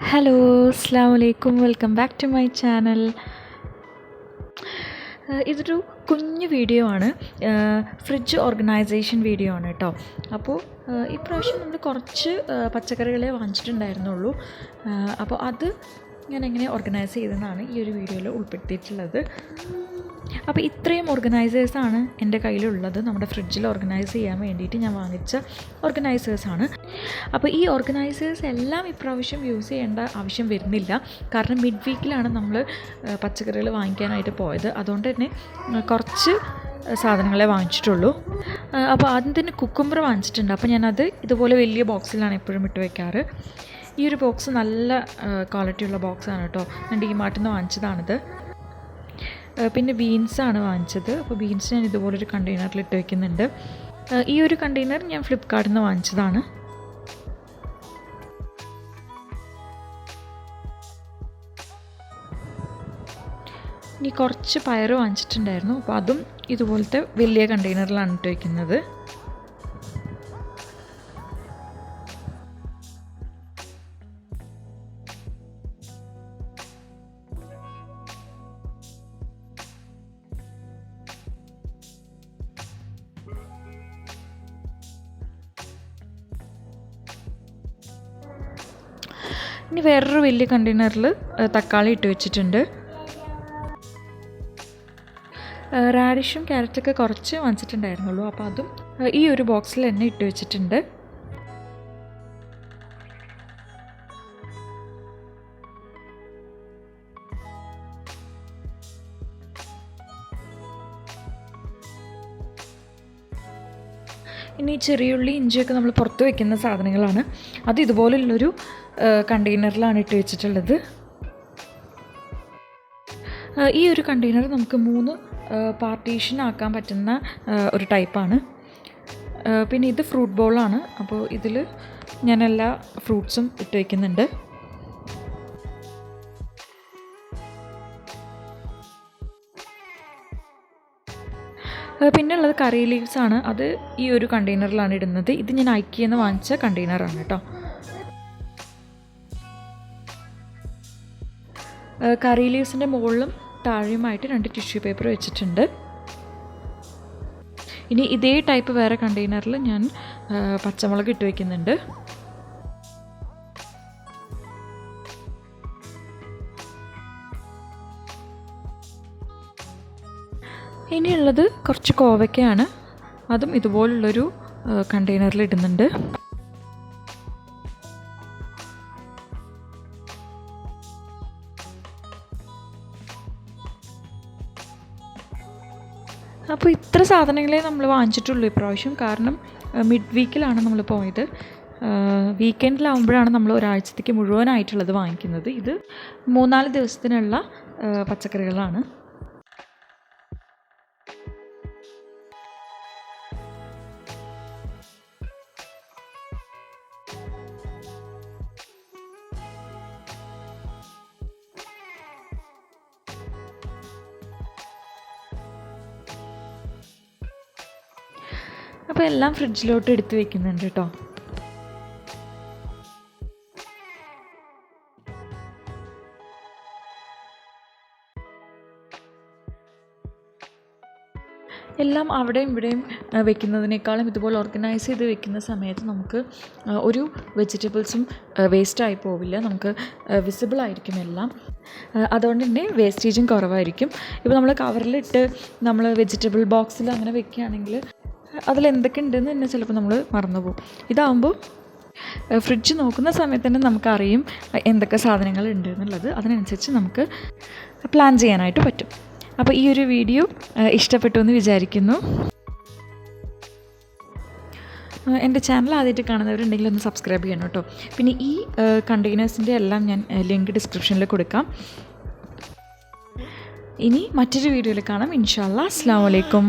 Hello, അസ്സലാമു അലൈക്കും. Welcome back to my channel. ഇതൊരു കുഞ്ഞു വീഡിയോ ആണ്. ഫ്രിഡ്ജ് ഓർഗനൈസേഷൻ വീഡിയോ ആണ് കേട്ടോ. അപ്പോൾ ഇപ്രാവശ്യം നമ്മൾ കുറച്ച് പച്ചക്കറികളെ വാങ്ങിച്ചിട്ടുണ്ടായിരുന്നുള്ളൂ. അപ്പോൾ അത് ഞാൻ എങ്ങനെ ഓർഗനൈസ് ചെയ്തതെന്നാണ് ഈ ഒരു വീഡിയോയിൽ ഉൾപ്പെടുത്തിയിട്ടുള്ളത്. അപ്പോൾ ഇത്രയും ഓർഗനൈസേഴ്സാണ് എൻ്റെ കയ്യിലുള്ളത്. നമ്മുടെ ഫ്രിഡ്ജിൽ ഓർഗനൈസ് ചെയ്യാൻ വേണ്ടിയിട്ട് ഞാൻ വാങ്ങിച്ച ഓർഗനൈസേഴ്സാണ്. അപ്പോൾ ഈ ഓർഗനൈസേഴ്സ് എല്ലാം ഇപ്രാവശ്യം യൂസ് ചെയ്യേണ്ട ആവശ്യം വരുന്നില്ല. കാരണം മിഡ് വീക്കിലാണ് നമ്മൾ പച്ചക്കറികൾ വാങ്ങിക്കാനായിട്ട് പോയത്. അതുകൊണ്ട് തന്നെ കുറച്ച് സാധനങ്ങളെ വാങ്ങിച്ചിട്ടുള്ളൂ. അപ്പോൾ ആദ്യം തന്നെ കുക്കുംബർ വാങ്ങിച്ചിട്ടുണ്ട്. അപ്പോൾ ഞാനത് ഇതുപോലെ വലിയ ബോക്സിലാണ് എപ്പോഴും ഇട്ട് വയ്ക്കാറ്. ഈ ഒരു ബോക്സ് നല്ല ക്വാളിറ്റിയുള്ള ബോക്സാണ് കേട്ടോ. ഞാൻ ഡിമാർട്ടിൽ നിന്ന് വാങ്ങിച്ചതാണിത്. പിന്നെ ബീൻസാണ് വാങ്ങിച്ചത്. അപ്പോൾ ബീൻസ് ഞാൻ ഇതുപോലൊരു കണ്ടെയ്നറിൽ ഇട്ട് വയ്ക്കുന്നുണ്ട്. ഈ ഒരു കണ്ടെയ്നർ ഞാൻ ഫ്ലിപ്കാർട്ടിൽ നിന്ന് വാങ്ങിച്ചതാണ്. ഇനി കുറച്ച് പയർ വാങ്ങിച്ചിട്ടുണ്ടായിരുന്നു. അപ്പോൾ അതും ഇതുപോലത്തെ വലിയ കണ്ടെയ്നറിലാണ് ഇട്ട് വയ്ക്കുന്നത്. ഇനി വേറൊരു വലിയ കണ്ടെയ്നറിൽ തക്കാളി ഇട്ട് വെച്ചിട്ടുണ്ട്. റാഡിഷും ക്യാരറ്റൊക്കെ കുറച്ച് വാങ്ങിച്ചിട്ടുണ്ടായിരുന്നുള്ളൂ. അപ്പോൾ അതും ഈ ഒരു ബോക്സിൽ തന്നെ ഇട്ട് വെച്ചിട്ടുണ്ട്. ഇനി ചെറിയുള്ളി, ഇഞ്ചിയൊക്കെ നമ്മൾ പുറത്ത് വയ്ക്കുന്ന സാധനങ്ങളാണ്. അത് ഇതുപോലുള്ളൊരു കണ്ടെയ്നറിലാണ് ഇട്ട് വെച്ചിട്ടുള്ളത്. ഈ ഒരു കണ്ടെയ്നർ നമുക്ക് 3 പാർട്ടീഷൻ ആക്കാൻ പറ്റുന്ന ഒരു ടൈപ്പാണ്. പിന്നെ ഇത് ഫ്രൂട്ട് ബോളാണ്. അപ്പോൾ ഇതിൽ ഞാൻ എല്ലാ ഫ്രൂട്ട്സും ഇട്ട് വയ്ക്കുന്നുണ്ട്. പിന്നെ ഉള്ളത് കറി ലീവ്സാണ്. അത് ഈ ഒരു കണ്ടെയ്നറിലാണ് ഇടുന്നത്. ഇത് ഞാൻ ഐക്കിയിൽ നിന്ന് വാങ്ങിച്ച കണ്ടെയ്നറാണ് കേട്ടോ. കറി ലീവ്സിൻ്റെ മുകളിലും താഴെയുമായിട്ട് 2 ടിഷ്യൂ പേപ്പർ വെച്ചിട്ടുണ്ട്. ഇനി ഇതേ ടൈപ്പ് വേറെ കണ്ടെയ്നറിൽ ഞാൻ പച്ചമുളക് ഇട്ട് വയ്ക്കുന്നുണ്ട്. ഇനിയുള്ളത് കുറച്ച് കോവയ്ക്കയാണ്. അതും ഇതുപോലുള്ളൊരു കണ്ടെയ്നറിൽ ഇടുന്നുണ്ട്. അപ്പോൾ ഇത്ര സാധനങ്ങളെ നമ്മൾ വാങ്ങിച്ചിട്ടുള്ളൂ ഇപ്രാവശ്യം. കാരണം മിഡ് വീക്കിലാണ് നമ്മൾ പോയത്. വീക്കെൻഡിലാവുമ്പോഴാണ് നമ്മൾ ഒരാഴ്ചത്തേക്ക് മുഴുവനായിട്ടുള്ളത് വാങ്ങിക്കുന്നത്. ഇത് 3-4 ദിവസത്തിനുള്ള പച്ചക്കറികളാണ്. അപ്പോൾ എല്ലാം ഫ്രിഡ്ജിലോട്ട് എടുത്ത് വയ്ക്കുന്നുണ്ട് കേട്ടോ. എല്ലാം അവിടെയും ഇവിടെയും വെക്കുന്നതിനേക്കാളും ഇതുപോലെ ഓർഗനൈസ് ചെയ്ത് വെക്കുന്ന സമയത്ത് നമുക്ക് ഒരു വെജിറ്റബിൾസും വേസ്റ്റായി പോവില്ല. നമുക്ക് വിസിബിളായിരിക്കും എല്ലാം. അതുകൊണ്ട് തന്നെ വേസ്റ്റേജും കുറവായിരിക്കും. ഇപ്പോൾ നമ്മൾ കവറിലിട്ട് നമ്മൾ വെജിറ്റബിൾ ബോക്സിൽ അങ്ങനെ വെക്കുകയാണെങ്കിൽ അതിലെന്തൊക്കെ ഉണ്ടെന്ന് തന്നെ ചിലപ്പോൾ നമ്മൾ മറന്നുപോകും. ഇതാകുമ്പോൾ ഫ്രിഡ്ജ് നോക്കുന്ന സമയത്ത് തന്നെ നമുക്കറിയും എന്തൊക്കെ സാധനങ്ങൾ ഉണ്ട് എന്നുള്ളത്. അതിനനുസരിച്ച് നമുക്ക് പ്ലാൻ ചെയ്യാനായിട്ട് പറ്റും. അപ്പോൾ ഈ ഒരു വീഡിയോ ഇഷ്ടപ്പെട്ടു എന്ന് വിചാരിക്കുന്നു. എൻ്റെ ചാനൽ ആദ്യമായിട്ട് കാണുന്നവരുണ്ടെങ്കിൽ ഒന്ന് സബ്സ്ക്രൈബ് ചെയ്യണം കേട്ടോ. പിന്നെ ഈ കണ്ടെയ്നേഴ്സിൻ്റെ എല്ലാം ഞാൻ ലിങ്ക് ഡിസ്ക്രിപ്ഷനിൽ കൊടുക്കാം. ഇനി മറ്റൊരു വീഡിയോയിൽ കാണാം ഇൻഷാ അല്ലാഹ്. അസ്സലാമു അലൈക്കും.